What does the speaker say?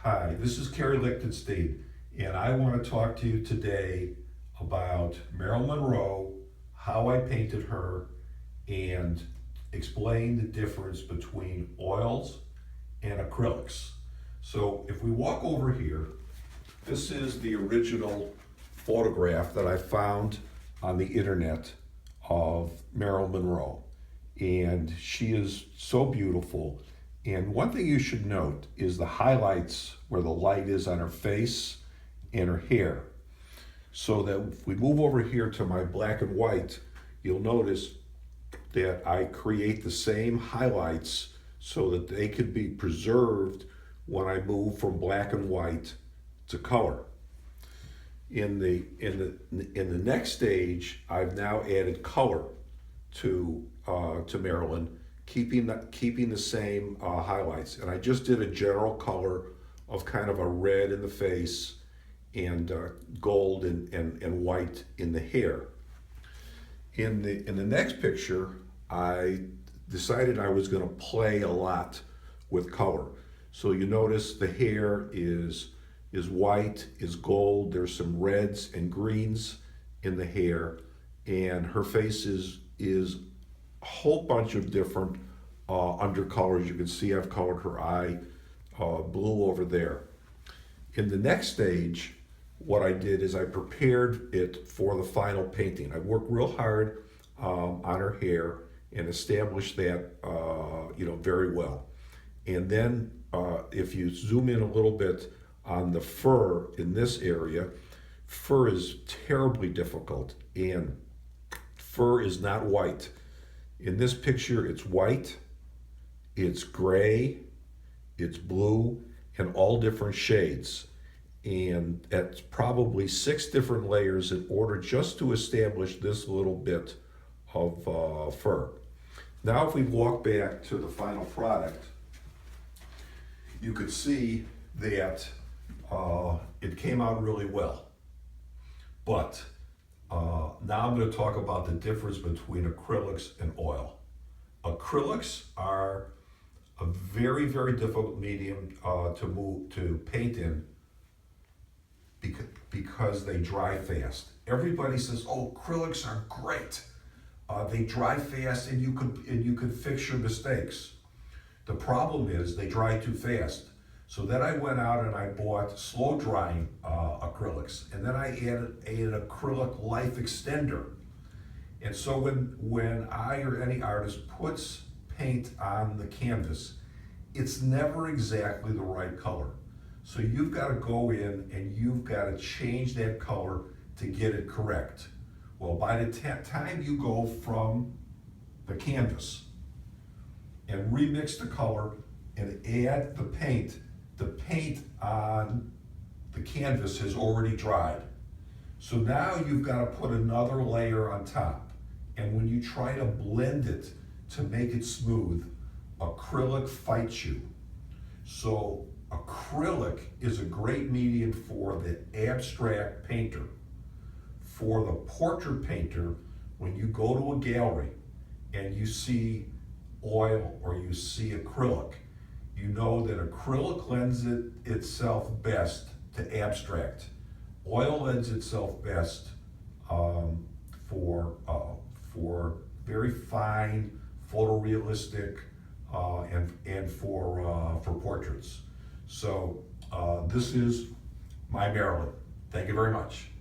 Hi, this is Kerry Lichtenstein, and I want to talk to you today about Marilyn Monroe, how I painted her, and explain the difference between oils and acrylics. So if we walk over here, this is the original photograph that I found on the internet of Marilyn Monroe, and she is so beautiful. And one thing you should note is the highlights where the light is on her face and her hair. So that if we move over here to my black and white, you'll notice that I create the same highlights so that they could be preserved when I move from black and white to color. In the next stage, I've now added color to Marilyn, keeping the same highlights. And I just did a general color of kind of a red in the face and gold and white in the hair. In the next picture, I decided I was going to play a lot with color. So you notice the hair is white, is gold. There's some reds and greens in the hair, and her face is a whole bunch of different undercolors. You can see I've colored her eye blue over there. In the next stage, what I did is I prepared it for the final painting. I worked real hard on her hair and established that very well. And then if you zoom in a little bit on the fur in this area, fur is terribly difficult, and fur is not white. In this picture, it's white, it's gray, it's blue, and all different shades. And that's probably 6 different layers in order just to establish this little bit of fur. Now if we walk back to the final product, you could see that it came out really well. But now I'm going to talk about the difference between acrylics and oil. Acrylics are a very, very difficult medium to paint in because they dry fast. Everybody says, "Oh, acrylics are great. They dry fast, and you could fix your mistakes." The problem is they dry too fast. So then I went out and I bought slow drying acrylics, and then I added an acrylic life extender. And so when I or any artist puts paint on the canvas, it's never exactly the right color. So you've got to go in and you've got to change that color to get it correct. Well, by the time you go from the canvas and remix the color and add the paint on the canvas has already dried. So now you've got to put another layer on top. And when you try to blend it to make it smooth, acrylic fights you. So acrylic is a great medium for the abstract painter. For the portrait painter, when you go to a gallery and you see oil or you see acrylic, you know that acrylic lends itself best to abstract. Oil lends itself best for very fine, photorealistic, and for portraits. So this is my Marilyn. Thank you very much.